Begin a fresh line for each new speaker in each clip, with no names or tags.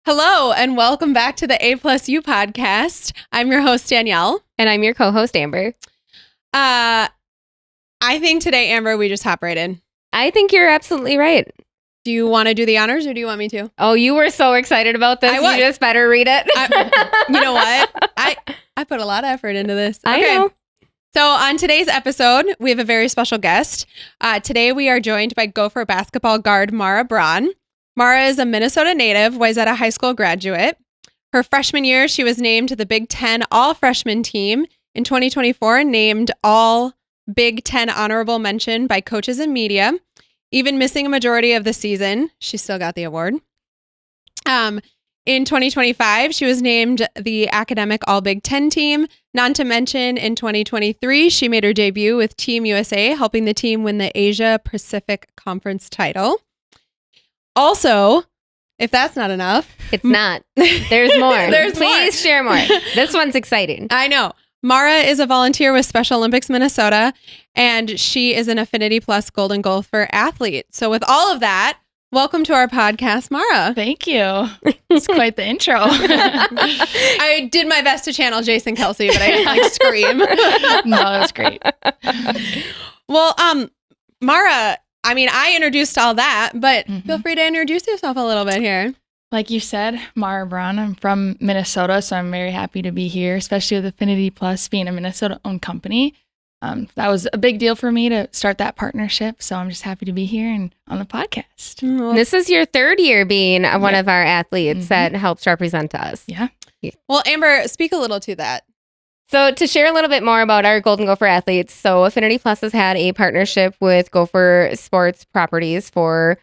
Hello, and welcome back to the A Plus U podcast. I'm your host, Danielle.
And I'm your co-host, Amber.
I think today, Amber, we just hop right in.
I think you're absolutely right.
Do you want to do the honors or do you want me to?
Oh, you were so excited about this. You just better read it.
You know what? I put a lot of effort into this.
I know.
So on today's episode, we have a very special guest. Today, we are joined by Gopher basketball guard Mara Braun. Mara is a Minnesota native, Wayzata High School graduate. Her freshman year, she was named to the Big Ten All-Freshman team. In 2024, named All Big Ten Honorable Mention by coaches and media. Even missing a majority of the season, she still got the award. In 2025, she was named the Academic All Big Ten team. Not to mention, in 2023, she made her debut with Team USA, helping the team win the Asia Pacific Conference title. Also, if that's not enough.
It's not. There's more.
Please
more. Share more. This one's exciting.
I know. Mara is a volunteer with Special Olympics Minnesota, and she is an Affinity Plus Golden Gopher athlete. So with all of that, welcome to our podcast, Mara.
Thank you. It's quite the intro.
I did my best to channel Jason Kelsey, but I didn't scream.
No, that was great.
Well, Mara, I mean, I introduced all that, but feel free to introduce yourself a little bit here.
Like you said, Mara Braun. I'm from Minnesota, so I'm very happy to be here, especially with Affinity Plus being a Minnesota-owned company. That was a big deal for me to start that partnership, so I'm just happy to be here and on the podcast.
This is your third year being one of our athletes that helps represent us.
Yeah.
Well, Amber, speak a little to that.
So to share a little bit more about our Golden Gopher athletes, so Affinity Plus has had a partnership with Gopher Sports Properties for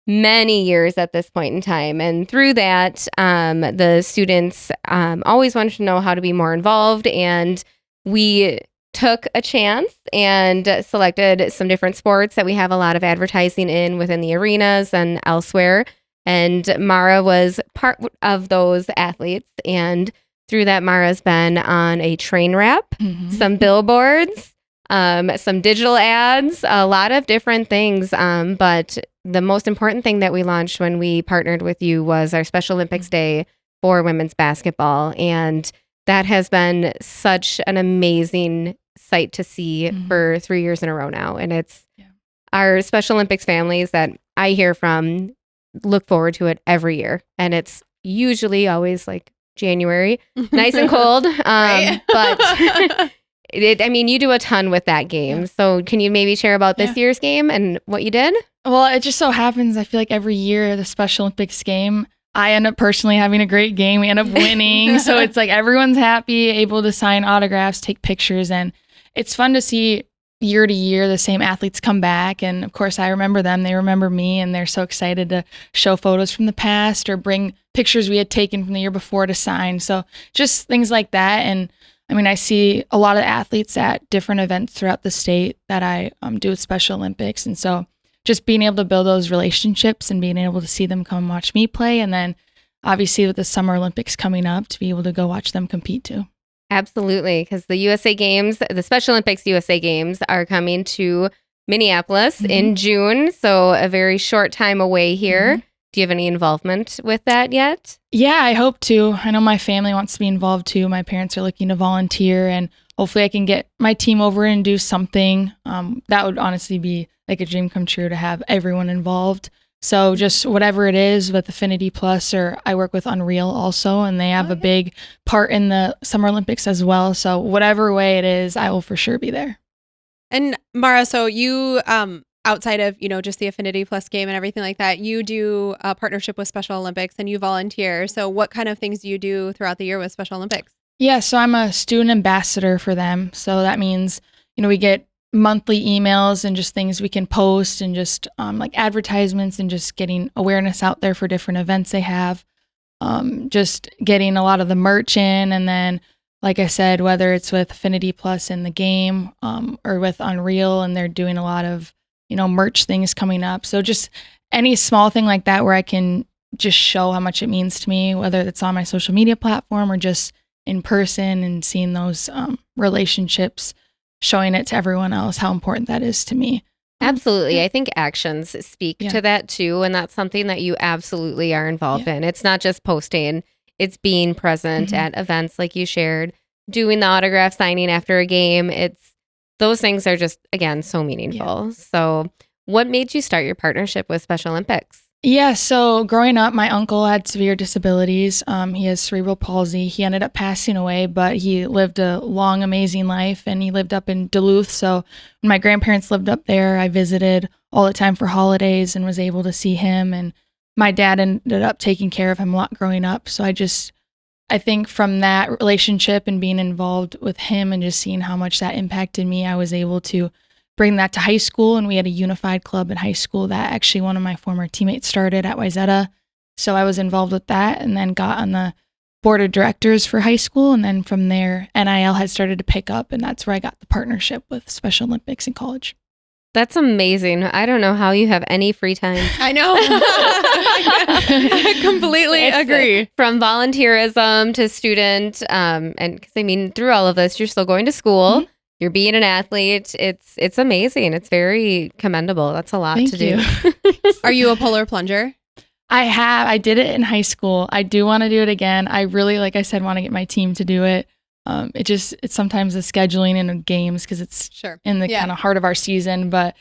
many years at this point in time. And through that, the students always wanted to know how to be more involved. And we took a chance and selected some different sports that we have a lot of advertising in within the arenas and elsewhere. And Mara was part of those athletes. And through that, Mara's been on a train wrap, some billboards, some digital ads, a lot of different things. But the most important thing that we launched when we partnered with you was our Special Olympics Day for women's basketball. And that has been such an amazing sight to see for 3 years in a row now. And it's our Special Olympics families that I hear from look forward to it every year. And it's usually always like January, nice and cold. But you do a ton with that game. So can you maybe share about this year's game and what you did?
Well, it just so happens, I feel like every year the Special Olympics game, I end up personally having a great game. We end up winning. So it's like everyone's happy, able to sign autographs, take pictures. And it's fun to see year to year the same athletes come back. And of course, I remember them. They remember me. And they're so excited to show photos from the past or bring pictures we had taken from the year before to sign. So just things like that. And I mean, I see a lot of athletes at different events throughout the state that I do with Special Olympics. And so just being able to build those relationships and being able to see them come watch me play. And then obviously with the Summer Olympics coming up, to be able to go watch them compete too.
Absolutely. Because the USA Games, the Special Olympics USA Games are coming to Minneapolis in June. So a very short time away here. Do you have any involvement with that yet?
Yeah, I hope to. I know my family wants to be involved too. My parents are looking to volunteer, and hopefully I can get my team over and do something. That would honestly be like a dream come true to have everyone involved. So just whatever it is with Affinity Plus, or I work with Unreal also, and they have a big part in the Summer Olympics as well. So whatever way it is, I will for sure be there.
And Mara, so you, outside of, just the Affinity Plus game and everything like that, you do a partnership with Special Olympics and you volunteer. So what kind of things do you do throughout the year with Special Olympics?
Yeah, so I'm a student ambassador for them. So that means, we get monthly emails and just things we can post and just like advertisements and just getting awareness out there for different events they have. Just getting a lot of the merch in. And then, like I said, whether it's with Affinity Plus in the game or with Unreal, and they're doing a lot of, merch things coming up. So just any small thing like that where I can just show how much it means to me, whether it's on my social media platform or just in person, and seeing those relationships, showing it to everyone else, how important that is to me.
Absolutely. I think actions speak
Yeah.
to that too. And that's something that you absolutely are involved in. It's not just posting, it's being present at events like you shared, doing the autograph signing after a game. Those things are just, again, so meaningful.
Yeah.
So what made you start your partnership with Special Olympics?
Yeah, so growing up, my uncle had severe disabilities. He has cerebral palsy. He ended up passing away, but he lived a long, amazing life, and he lived up in Duluth. So when my grandparents lived up there, I visited all the time for holidays and was able to see him. And my dad ended up taking care of him a lot growing up. So I think from that relationship and being involved with him and just seeing how much that impacted me, I was able to bring that to high school. And we had a unified club in high school that actually one of my former teammates started at Wayzata. So I was involved with that and then got on the board of directors for high school. And then from there, NIL had started to pick up, and that's where I got the partnership with Special Olympics in college.
That's amazing. I don't know how you have any free time.
I know. I completely agree.
From volunteerism to student, and because I mean, through all of this, you're still going to school. You're being an athlete. It's amazing. It's very commendable. That's a lot
Thank
to
you.
do.
Are you a polar plunger?
I did it in high school. I do want to do it again. I really, like I said, want to get my team to do it. It's sometimes the scheduling in the games because it's in the kind of heart of our season. But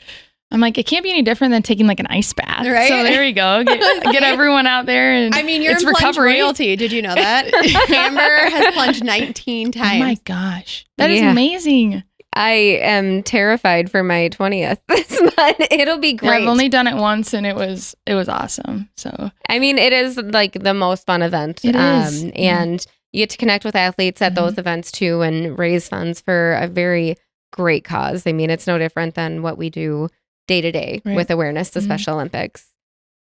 I'm like, it can't be any different than taking like an ice bath.
Right?
So there we go. Get everyone out there. And
I mean, you're
it's
in plunge
recovery.
royalty. Did you know that? Amber has plunged 19 times.
Oh my gosh. That is amazing.
I am terrified for my 20th this month. It'll be great.
I've only done it once and it was awesome. So
I mean, it is like the most fun event.
It is.
And you get to connect with athletes at those events too and raise funds for a very great cause. I mean, it's no different than what we do day to day with awareness to Special Olympics.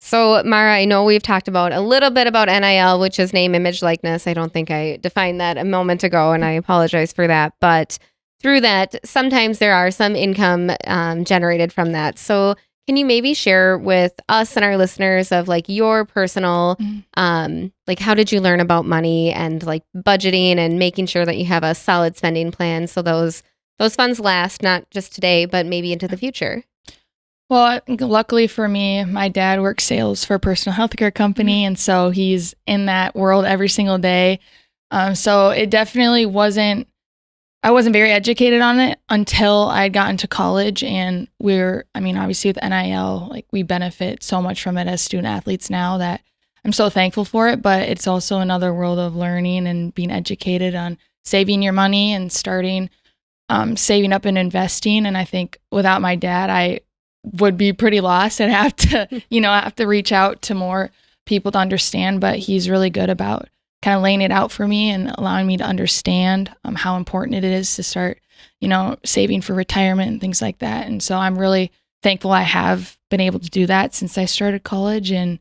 So Mara, I know we've talked about a little bit about NIL, which is name, image, likeness. I don't think I defined that a moment ago, and I apologize for that. But through that, sometimes there are some income generated from that. So can you maybe share with us and our listeners of like your personal, like how did you learn about money and like budgeting and making sure that you have a solid spending plan so those funds last not just today, but maybe into the future?
Well, luckily for me, my dad works sales for a personal healthcare company. And so he's in that world every single day. So it definitely I wasn't very educated on it until I got into college. And obviously with NIL, like we benefit so much from it as student athletes now that I'm so thankful for it. But it's also another world of learning and being educated on saving your money and starting saving up and investing. And I think without my dad, I would be pretty lost. I'd have to, reach out to more people to understand, but he's really good about kind of laying it out for me and allowing me to understand how important it is to start, saving for retirement and things like that. And so I'm really thankful I have been able to do that since I started college. And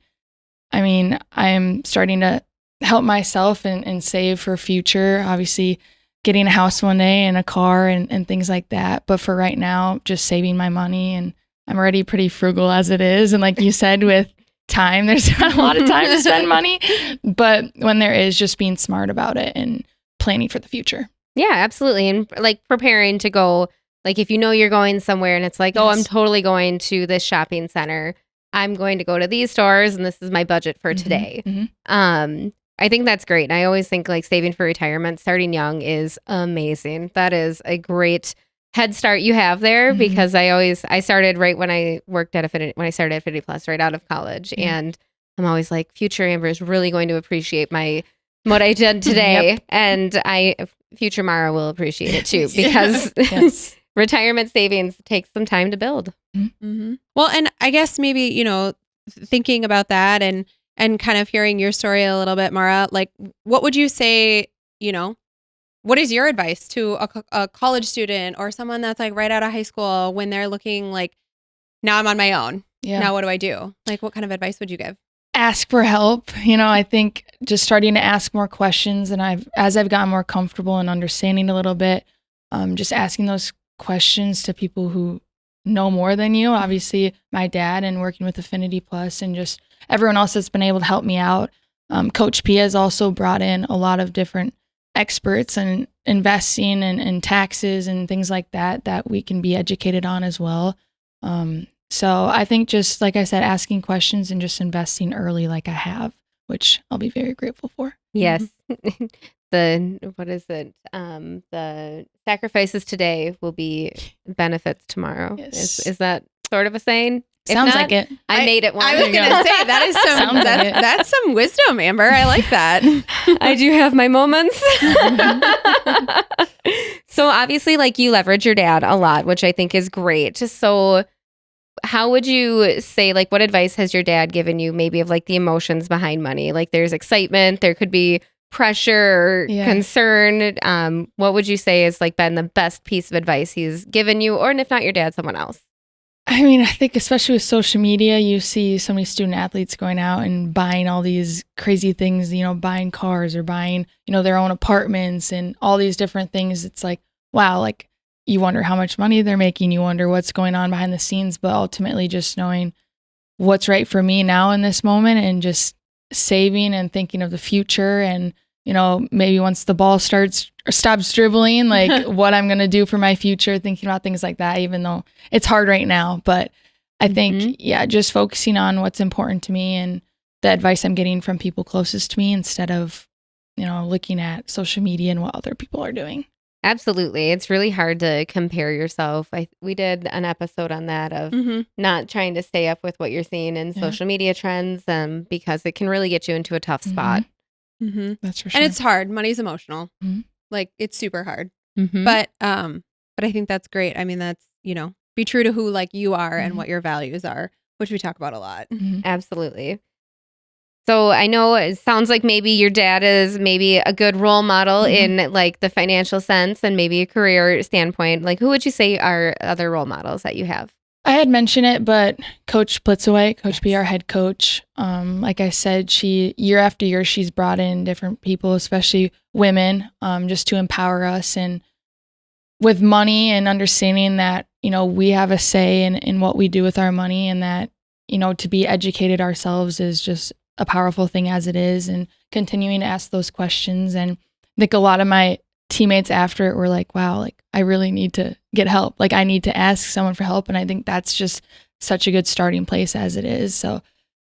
I mean, I'm starting to help myself and save for future, obviously getting a house one day and a car and things like that. But for right now, just saving my money, and I'm already pretty frugal as it is. And like you said, with time, there's not a lot of time to spend money, but when there is, just being smart about it and planning for the future.
Yeah, absolutely. And like preparing to go, like if you're going somewhere and it's like, oh, I'm totally going to this shopping center. I'm going to go to these stores and this is my budget for today. I think that's great. And I always think like saving for retirement, starting young is amazing. That is a great head start you have there because I started right when I worked at Affinity, when I started Affinity Plus right out of college. And I'm always like, future Amber is really going to appreciate what I did today. And future Mara will appreciate it too because retirement savings takes some time to build.
Well, and I guess maybe, thinking about that and kind of hearing your story a little bit, Mara, like what would you say, what is your advice to a college student or someone that's like right out of high school when they're looking like, now I'm on my own. Yeah. Now what do I do? Like what kind of advice would you give?
Ask for help. I think just starting to ask more questions, and as I've gotten more comfortable and understanding a little bit, just asking those questions to people who know more than you. Obviously, my dad and working with Affinity Plus and just everyone else that's been able to help me out. Coach P has also brought in a lot of different experts in investing and taxes and things like that we can be educated on as well. So I think just like I said, asking questions and just investing early like I have, which I'll be very grateful for.
Yes. What is it? The sacrifices today will be benefits tomorrow.
Yes.
Is that sort of a saying? If
Sounds
not,
like it.
I made it one.
I was
There you
going
go.
to say that is
Sounds like it.
that's some wisdom, Amber. I like that.
I do have my moments. So obviously, like, you leverage your dad a lot, which I think is great. So how would you say, like, what advice has your dad given you maybe of like the emotions behind money? Like, there's excitement, there could be pressure,
Yeah.
concern. What would you say has like been the best piece of advice he's given you, or if not your dad, someone else?
I mean, I think especially with social media, you see so many student athletes going out and buying all these crazy things, you know, buying cars or buying, you know, their own apartments and all these different things. It's like, wow, like you wonder how much money they're making. You wonder what's going on behind the scenes, but ultimately just knowing what's right for me now in this moment and just saving and thinking of the future. And, you know, maybe once the ball stops dribbling, like what I'm going to do for my future, thinking about things like that, even though it's hard right now. But I think, yeah, just focusing on what's important to me and the advice I'm getting from people closest to me instead of, you know, looking at social media and what other people are doing.
Absolutely. It's really hard to compare yourself. We did an episode on that of not trying to stay up with what you're seeing in social media trends, because it can really get you into a tough spot.
That's for sure.
And it's hard. Money's emotional. Like, it's super hard. But I think that's great. I mean, that's, you know, be true to who like you are and what your values are, which we talk about a lot.
Absolutely. So I know it sounds like maybe your dad is maybe a good role model in like the financial sense and maybe a career standpoint. Like, who would you say are other role models that you have?
I had mentioned it, but Coach Blitzaway, Coach B, our head coach, like I said, year after year, she's brought in different people, especially women, just to empower us and with money and understanding that, you know, we have a say in what we do with our money and that, you know, to be educated ourselves is just a powerful thing as it is, and continuing to ask those questions. And I think a lot of my teammates after it were like, wow, like I really need to get help. Like I need to ask someone for help. And I think that's just such a good starting place as it is. So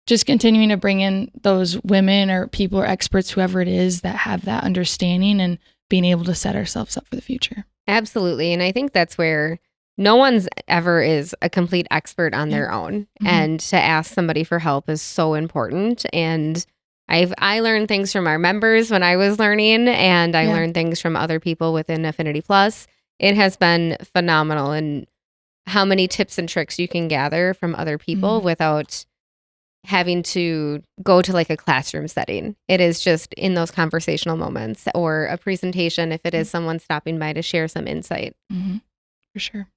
just continuing to bring in those women or people or experts, whoever it is, that have that understanding and being able to set ourselves up for the future.
Absolutely. And I think that's where no one's ever is a complete expert on their own. And to ask somebody for help is so important. And I learned things from our members when I was learning, and I learned things from other people within Affinity Plus. It has been phenomenal, and how many tips and tricks you can gather from other people without having to go to like a classroom setting. It is just in those conversational moments or a presentation if it is someone stopping by to share some insight.
For sure.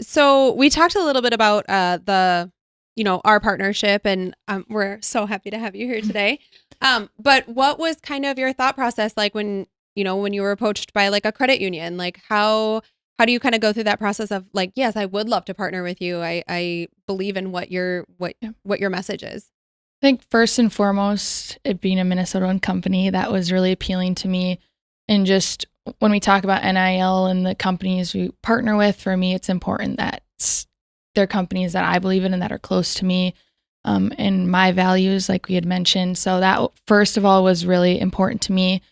So we talked a little bit about our partnership, and we're so happy to have you here today. But what was kind of your thought process like when you were approached by like a credit union? Like how do you kind of go through that process of like, yes, I would love to partner with you. I believe in what your message is.
I think first and foremost, it being a Minnesota-owned company, that was really appealing to me. And just when we talk about NIL and the companies we partner with, for me, it's important that they're companies that I believe in and that are close to me and my values, like we had mentioned. So that, first of all, was really important to me.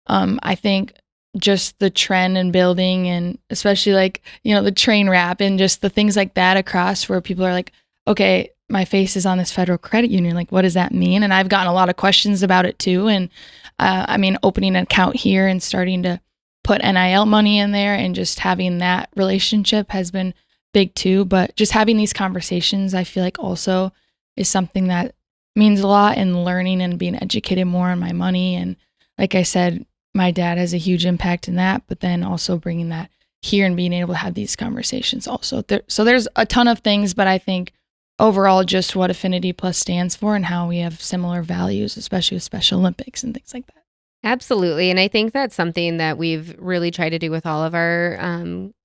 I think just the trend and building, and especially like, you know, the train wrap and just the things like that across where people are like, okay, my face is on this federal credit union. Like, what does that mean? And I've gotten a lot of questions about it too. And I mean, opening an account here and starting to put NIL money in there and just having that relationship has been big too. But just having these conversations, I feel like also is something that means a lot, in learning and being educated more on my money. And like I said, my dad has a huge impact in that, but then also bringing that here and being able to have these conversations also. So there's a ton of things, but I think overall just what Affinity Plus stands for and how we have similar values, especially with Special Olympics and things like that.
Absolutely. And I think that's something that we've really tried to do with all of our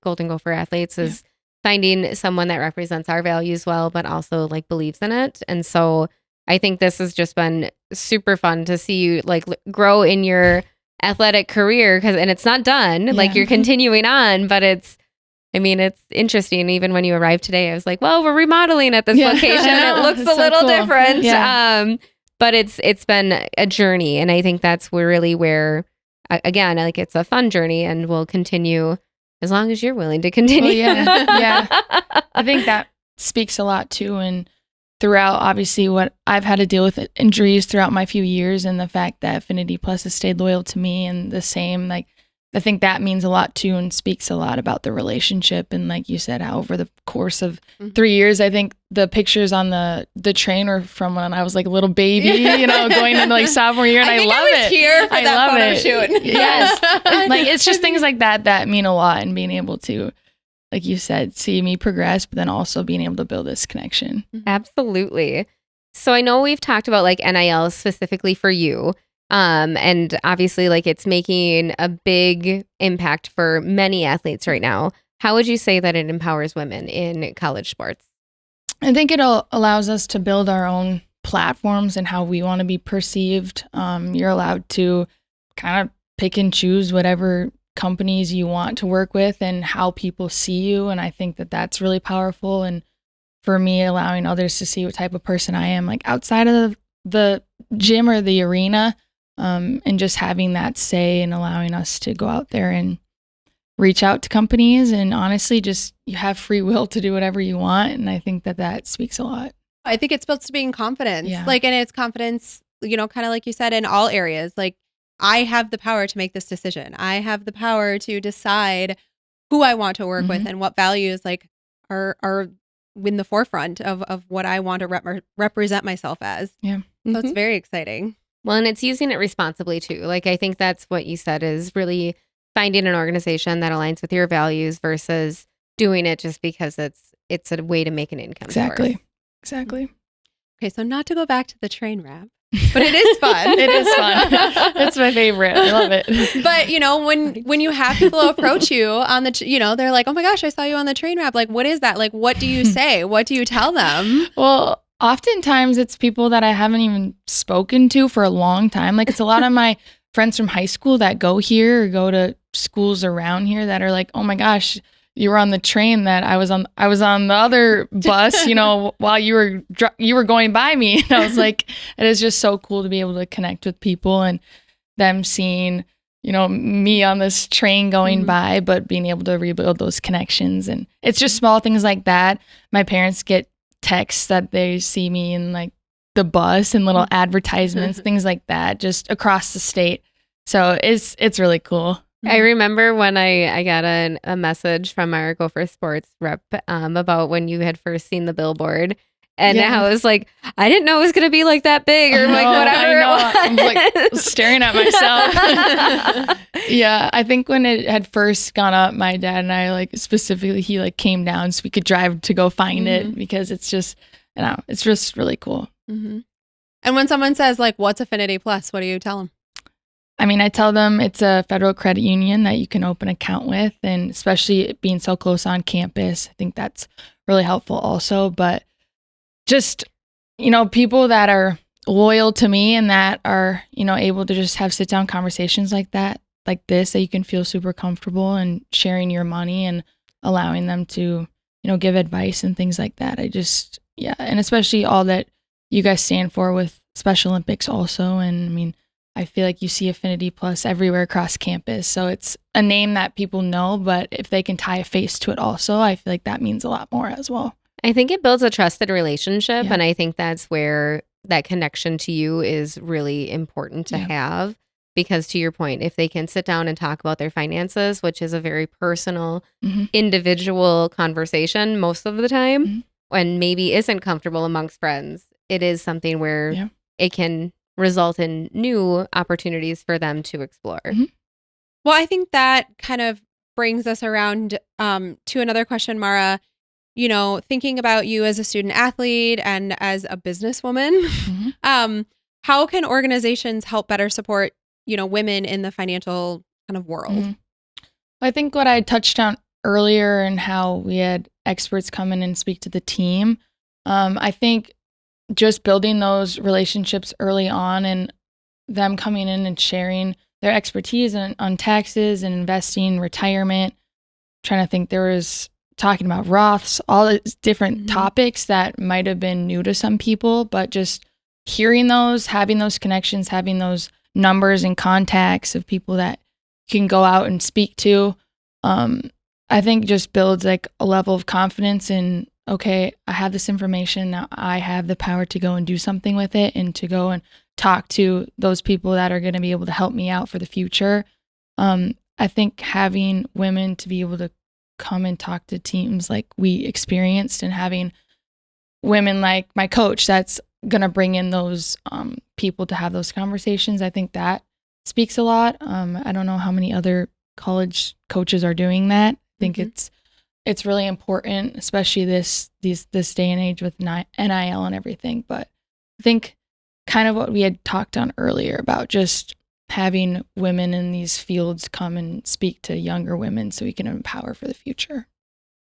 Golden Gopher athletes is finding someone that represents our values well, but also like believes in it. And so I think this has just been super fun to see you like grow in your athletic career, and it's not done. Like, you're continuing on, but I mean, it's interesting. Even when you arrived today, I was like, well, we're remodeling at this
Yeah.
location.
I know.
It looks
It's
a
so
little
cool.
different.
Yeah.
But it's been a journey. And I think that's really where, again, like it's a fun journey and will continue as long as you're willing to continue.
Well, yeah. I think that speaks a lot too. And throughout, obviously, what I've had to deal with injuries throughout my few years, and the fact that Affinity Plus has stayed loyal to me, and the same, like, I think that means a lot too, and speaks a lot about the relationship. And like you said, how over the course of 3 years, I think the pictures on the train are from when I was like a little baby, going into like sophomore year, and I
think
love
I was
it.
here for
I
that
love
photo
it.
shoot.
Yes. Like, it's just things like that mean a lot, and being able to, like you said, see me progress, but then also being able to build this connection.
Absolutely. So I know we've talked about like NIL specifically for you. And obviously like it's making a big impact for many athletes right now. How would you say that it empowers women in college sports?
I think it allows us to build our own platforms and how we want to be perceived. You're allowed to kind of pick and choose whatever companies you want to work with and how people see you. And I think that that's really powerful. And for me, allowing others to see what type of person I am, like outside of the gym or the arena, and just having that say and allowing us to go out there and reach out to companies. And honestly, just you have free will to do whatever you want. And I think that speaks a lot.
I think it's built to being confidence.
Yeah.
Like, and it's confidence, kind of like you said, in all areas. Like, I have the power to make this decision. I have the power to decide who I want to work with and what values like are in the forefront of what I want to represent myself as.
Yeah.
So it's very exciting.
Well, and it's using it responsibly too. Like I think that's what you said is really finding an organization that aligns with your values versus doing it just because it's a way to make an income.
Exactly.
Okay, so not to go back to the train wrap, but it is fun.
It is fun. It's my favorite. I love it.
But when you have people approach you on the, they're like, oh my gosh, I saw you on the train wrap. Like, what is that? Like, what do you say? What do you tell them?
Well, oftentimes it's people that I haven't even spoken to for a long time. Like it's a lot of my friends from high school that go here or go to schools around here that are like, oh my gosh, you were on the train that I was on the other bus, while you were going by me. And I was like, it is just so cool to be able to connect with people and them seeing, me on this train going by, but being able to rebuild those connections. And it's just small things like that. My parents get texts that they see me in like the bus and little advertisements, things like that, just across the state. So it's really cool.
I remember when I got a message from our Gopher Sports rep about when you had first seen the billboard. And I was like, I didn't know it was going to be like that big or like whatever.
I'm like staring at myself. Yeah, I think when it had first gone up, my dad and I specifically, he came down so we could drive to go find it because it's just, it's just really cool.
Mm-hmm. And when someone says what's Affinity Plus, what do you tell them?
I mean, I tell them it's a federal credit union that you can open an account with, and especially it being so close on campus, I think that's really helpful also. But just, people that are loyal to me and that are, able to just have sit down conversations like that, like this, that you can feel super comfortable and sharing your money and allowing them to, give advice and things like that. And especially all that you guys stand for with Special Olympics also. And I mean, I feel like you see Affinity Plus everywhere across campus. So it's a name that people know, but if they can tie a face to it also, I feel like that means a lot more as well.
I think it builds a trusted relationship. Yeah. And I think that's where that connection to you is really important to have. Because to your point, if they can sit down and talk about their finances, which is a very personal, individual conversation most of the time, and maybe isn't comfortable amongst friends, it is something where it can result in new opportunities for them to explore.
Well, I think that kind of brings us around to another question, Mara. Thinking about you as a student athlete and as a businesswoman, how can organizations help better support, women in the financial kind of world?
I think what I touched on earlier and how we had experts come in and speak to the team, I think just building those relationships early on and them coming in and sharing their expertise on taxes and investing, retirement, trying to think, there was talking about Roths, all these different topics that might have been new to some people, but just hearing those, having those connections, having those numbers and contacts of people that you can go out and speak to, I think just builds like a level of confidence in, okay, I have this information, now I have the power to go and do something with it and to go and talk to those people that are going to be able to help me out for the future. I think having women to be able to come and talk to teams like we experienced, and having women like my coach that's going to bring in those people to have those conversations, I think that speaks a lot. I don't know how many other college coaches are doing that. I think it's really important, especially this day and age with NIL and everything. But I think kind of what we had talked on earlier about just having women in these fields come and speak to younger women so we can empower for the future.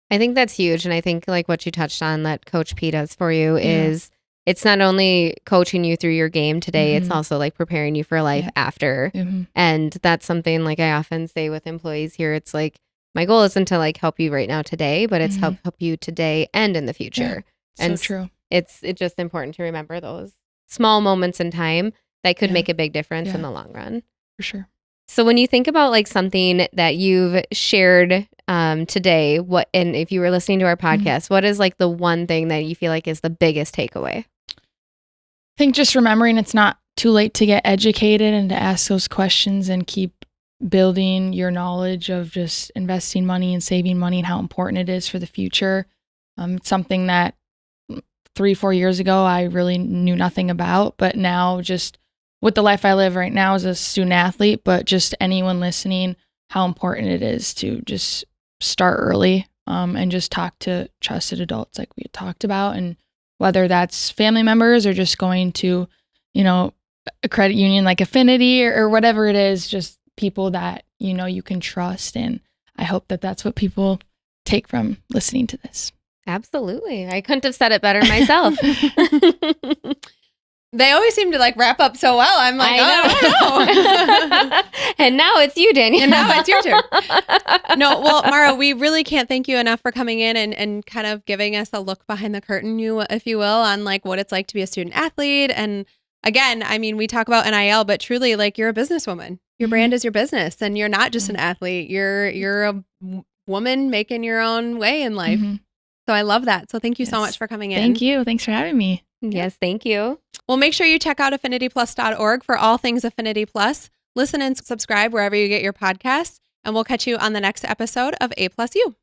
I think that's huge. And I think like what you touched on that Coach P does for you is it's not only coaching you through your game today, it's also like preparing you for life after. And that's something like I often say with employees here. It's like, my goal isn't to like help you right now today, but it's help you today and in the future.
Yeah,
and
so true.
It's just important to remember those small moments in time that could make a big difference in the long run.
For sure.
So when you think about like something that you've shared today, and if you were listening to our podcast, what is like the one thing that you feel like is the biggest takeaway?
I think just remembering it's not too late to get educated and to ask those questions and keep building your knowledge of just investing money and saving money and how important it is for the future. It's something that 3-4 years ago I really knew nothing about, but now just with the life I live right now as a student athlete, but just anyone listening, how important it is to just start early and just talk to trusted adults like we had talked about. And whether that's family members or just going to, a credit union like Affinity or whatever it is, just people that, you can trust. And I hope that that's what people take from listening to this.
Absolutely. I couldn't have said it better myself.
They always seem to like wrap up so well. I'm like, I don't know.
And now it's you, Danielle.
And now it's your turn. No, well, Mara, we really can't thank you enough for coming in and kind of giving us a look behind the curtain, if you will, on like what it's like to be a student athlete. And again, I mean, we talk about NIL, but truly like you're a businesswoman. Your brand is your business, and you're not just an athlete. You're a woman making your own way in life. So I love that. So thank you so much for coming in.
Thank you. Thanks for having me.
Yes, thank you.
Well, make sure you check out affinityplus.org for all things Affinity Plus. Listen and subscribe wherever you get your podcasts, and we'll catch you on the next episode of A Plus U.